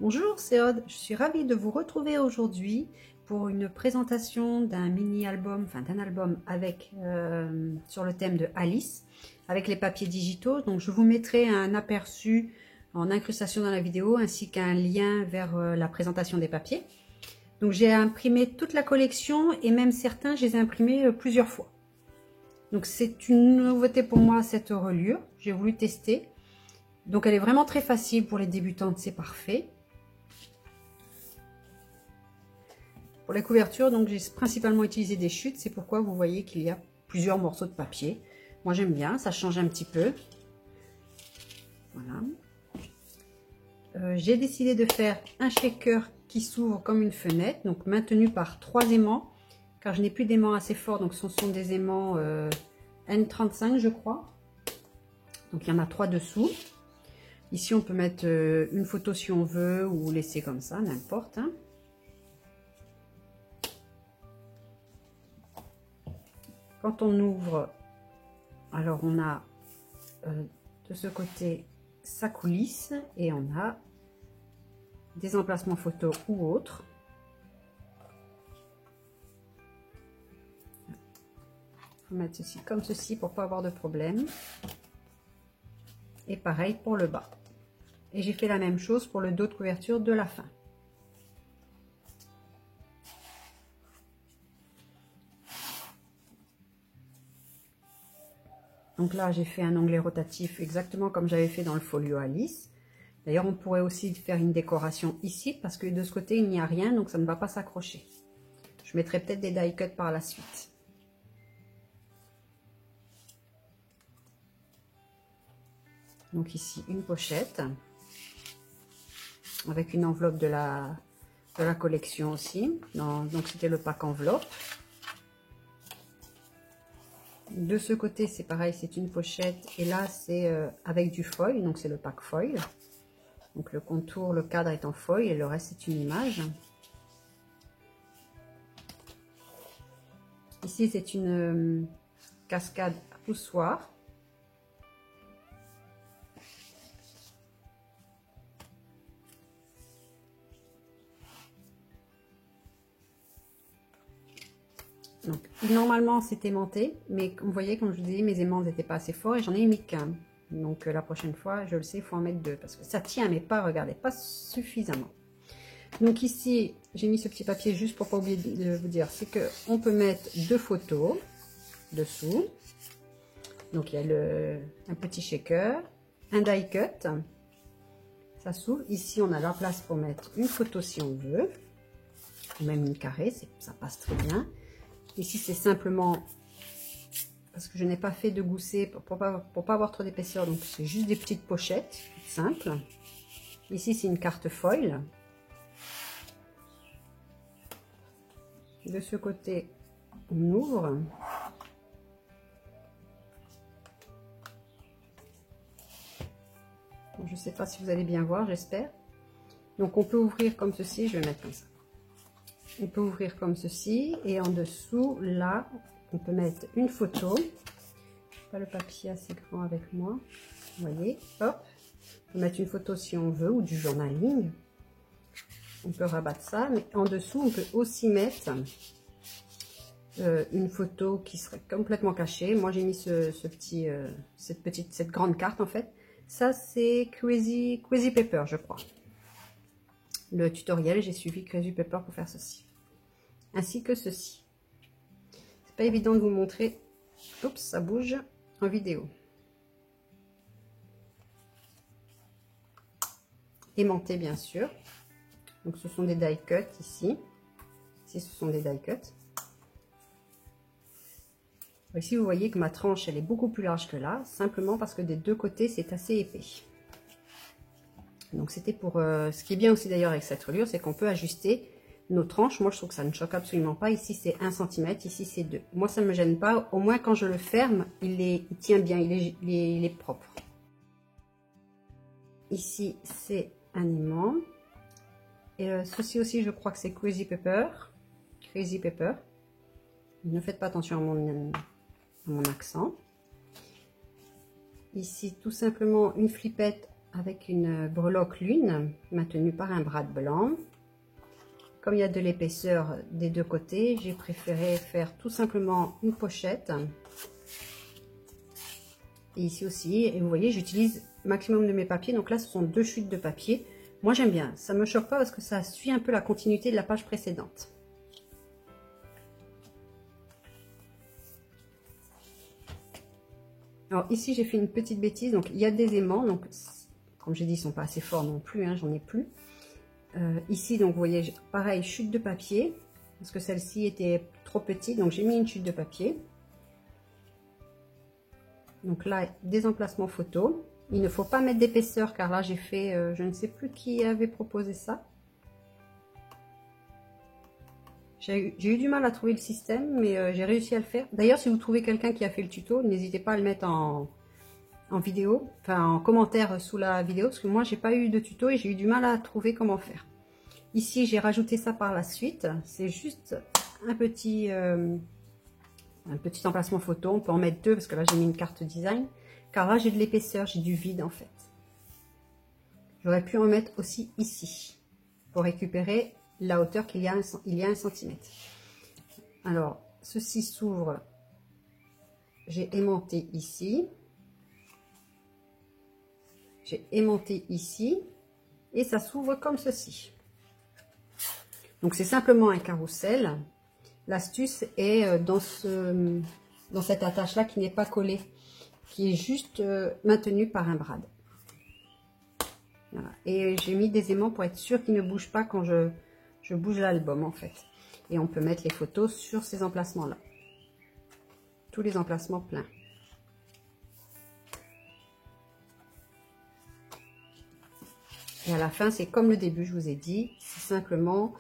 Bonjour, c'est Aude. Je suis ravie de vous retrouver aujourd'hui pour une présentation d'un mini-album, enfin d'un album avec sur le thème de Alice, avec les papiers digitaux. Donc je vous mettrai un aperçu en incrustation dans la vidéo ainsi qu'un lien vers la présentation des papiers. Donc j'ai imprimé toute la collection et même certains, je les ai imprimés plusieurs fois. Donc c'est une nouveauté pour moi cette reliure, j'ai voulu tester. Donc elle est vraiment très facile pour les débutantes, c'est parfait. Pour la couverture, donc j'ai principalement utilisé des chutes, c'est pourquoi vous voyez qu'il y a plusieurs morceaux de papier. Moi j'aime bien, ça change un petit peu. Voilà. J'ai décidé de faire un shaker qui s'ouvre comme une fenêtre, donc maintenu par 3 aimants, car je n'ai plus d'aimants assez forts, donc ce sont des aimants N35 je crois. Donc il y en a 3 dessous. Ici on peut mettre une photo si on veut, ou laisser comme ça, n'importe. Hein. Quand on ouvre, alors on a de ce côté sa coulisse et on a des emplacements photos ou autres. Il faut mettre ceci comme ceci pour pas avoir de problème. Et pareil pour le bas. Et j'ai fait la même chose pour le dos de couverture de la fin. Donc là, j'ai fait un onglet rotatif exactement comme j'avais fait dans le folio Alice. D'ailleurs, on pourrait aussi faire une décoration ici parce que de ce côté, il n'y a rien, donc ça ne va pas s'accrocher. Je mettrai peut-être des die cuts par la suite. Donc ici, une pochette avec une enveloppe de la collection aussi. Donc c'était le pack enveloppe. De ce côté, c'est pareil, c'est une pochette. Et là, c'est avec du foil, donc c'est le pack foil. Donc le contour, le cadre est en foil et le reste, c'est une image. Ici, c'est une cascade à poussoir. Donc, normalement, c'est aimanté, mais vous voyez, comme je vous disais, mes aimants n'étaient pas assez forts et j'en ai mis qu'un. Donc, la prochaine fois, je le sais, il faut en mettre 2 parce que ça tient, mais pas, regardez, pas suffisamment. Donc, ici, j'ai mis ce petit papier juste pour pas oublier de vous dire, c'est qu'on peut mettre 2 photos dessous. Donc, il y a un petit shaker, un die cut, ça s'ouvre. Ici, on a la place pour mettre une photo si on veut, ou même une carrée, ça passe très bien. Ici, c'est simplement parce que je n'ai pas fait de gousset pour pas avoir trop d'épaisseur. Donc, c'est juste des petites pochettes simples. Ici, c'est une carte foil. De ce côté, on ouvre. Bon, je ne sais pas si vous allez bien voir, j'espère. Donc, on peut ouvrir comme ceci. Je vais mettre comme ça. On peut ouvrir comme ceci et en dessous, là, on peut mettre une photo. Pas le papier assez grand avec moi. Vous voyez, hop. On peut mettre une photo si on veut ou du journaling. On peut rabattre ça, mais en dessous, on peut aussi mettre une photo qui serait complètement cachée. Moi, j'ai mis cette grande carte en fait. Ça, c'est Crazy Paper, je crois. Le tutoriel, j'ai suivi Crazy Paper pour faire ceci. Ainsi que ceci. C'est pas évident de vous montrer. Oups, ça bouge en vidéo. Aimanté bien sûr. Donc ce sont des die cuts ici. Ici ce sont des die cuts. Ici vous voyez que ma tranche elle est beaucoup plus large que là, simplement parce que des deux côtés c'est assez épais. Donc c'était pour ce qui est bien aussi d'ailleurs avec cette reliure, c'est qu'on peut ajuster nos tranches. Moi je trouve que ça ne choque absolument pas. Ici c'est 1 cm, ici c'est 2. Moi ça ne me gêne pas, au moins quand je le ferme il tient bien, il est propre. Ici c'est un aimant. Et ceci aussi je crois que c'est Crazy Paper. Crazy Paper. Ne faites pas attention à mon accent. Ici tout simplement une flippette avec une breloque lune maintenue par un brad blanc. Comme il y a de l'épaisseur des deux côtés, j'ai préféré faire tout simplement une pochette. Et ici aussi, et vous voyez, j'utilise maximum de mes papiers. Donc là, ce sont 2 chutes de papier. Moi, j'aime bien. Ça me choque pas parce que ça suit un peu la continuité de la page précédente. Alors ici, j'ai fait une petite bêtise. Donc, il y a des aimants. Donc, comme j'ai dit, ils sont pas assez forts non plus. Hein, j'en ai plus. Ici, donc, vous voyez, pareil, chute de papier. Parce que celle-ci était trop petite. Donc, j'ai mis une chute de papier. Donc là, des emplacements photos. Il ne faut pas mettre d'épaisseur car là, j'ai fait, je ne sais plus qui avait proposé ça. J'ai eu du mal à trouver le système, mais j'ai réussi à le faire. D'ailleurs, si vous trouvez quelqu'un qui a fait le tuto, n'hésitez pas à le mettre en vidéo, enfin en commentaire sous la vidéo, parce que moi, j'ai pas eu de tuto et j'ai eu du mal à trouver comment faire. Ici, j'ai rajouté ça par la suite. C'est juste un petit emplacement photo. On peut en mettre 2 parce que là, j'ai mis une carte design. Car là, j'ai de l'épaisseur, j'ai du vide en fait. J'aurais pu en mettre aussi ici pour récupérer la hauteur qu'il y a 1 centimètre. Alors, ceci s'ouvre. J'ai aimanté ici. J'ai aimanté ici. Et ça s'ouvre comme ceci. Donc, c'est simplement un carrousel. L'astuce est dans cette attache-là qui n'est pas collée, qui est juste maintenue par un brad. Voilà. Et j'ai mis des aimants pour être sûr qu'ils ne bougent pas quand je bouge l'album en fait. Et on peut mettre les photos sur ces emplacements-là. Tous les emplacements pleins. Et à la fin, c'est comme le début, je vous ai dit, c'est simplement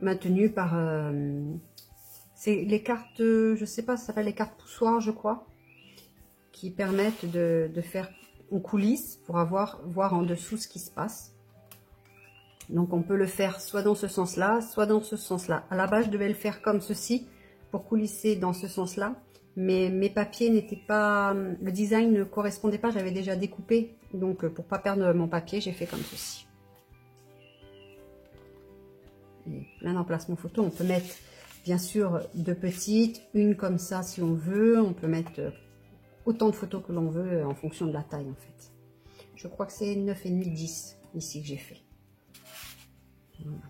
maintenu par... c'est les cartes, je sais pas, ça s'appelle les cartes poussoirs, je crois, qui permettent de faire en coulisses pour voir en dessous ce qui se passe. Donc on peut le faire soit dans ce sens-là, soit dans ce sens-là. À la base, je devais le faire comme ceci pour coulisser dans ce sens-là, mais mes papiers n'étaient pas, le design ne correspondait pas, j'avais déjà découpé, donc pour pas perdre mon papier, j'ai fait comme ceci. Et plein d'emplacements photos, on peut mettre bien sûr 2 petites, une comme ça si on veut, on peut mettre autant de photos que l'on veut en fonction de la taille en fait. Je crois que c'est 9,5, 10 ici que j'ai fait. Voilà.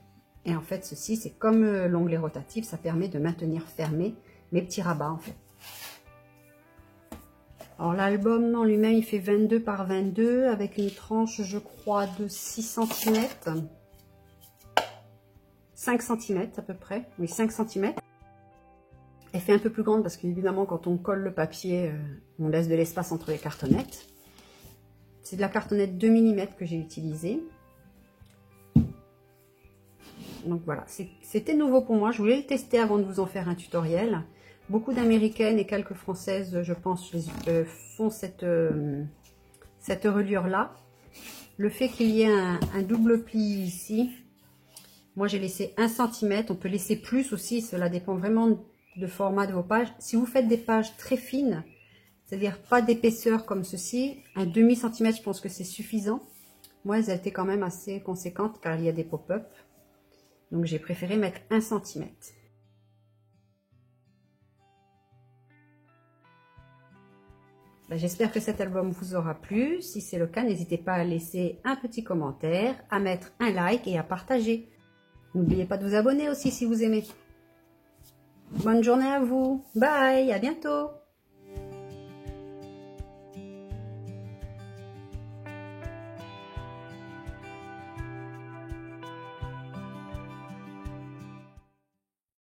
Et en fait ceci c'est comme l'onglet rotatif, ça permet de maintenir fermé mes petits rabats en fait. Alors l'album en lui-même il fait 22 par 22 avec une tranche je crois de 6 cm. 5 cm à peu près, oui 5 cm. Elle fait un peu plus grande parce qu'évidemment quand on colle le papier, on laisse de l'espace entre les cartonnettes. C'est de la cartonnette 2 mm que j'ai utilisée. Donc voilà, c'était nouveau pour moi, je voulais le tester avant de vous en faire un tutoriel. Beaucoup d'américaines et quelques françaises, je pense, font cette reliure là. Le fait qu'il y ait un double pli ici, moi j'ai laissé 1 cm, on peut laisser plus aussi, cela dépend vraiment de format de vos pages. Si vous faites des pages très fines, c'est-à-dire pas d'épaisseur comme ceci, un demi-centimètre, je pense que c'est suffisant. Moi, elles étaient quand même assez conséquentes car il y a des pop-up. Donc, j'ai préféré mettre 1 cm. J'espère que cet album vous aura plu. Si c'est le cas, n'hésitez pas à laisser un petit commentaire, à mettre un like et à partager. N'oubliez pas de vous abonner aussi si vous aimez. Bonne journée à vous. Bye, à bientôt.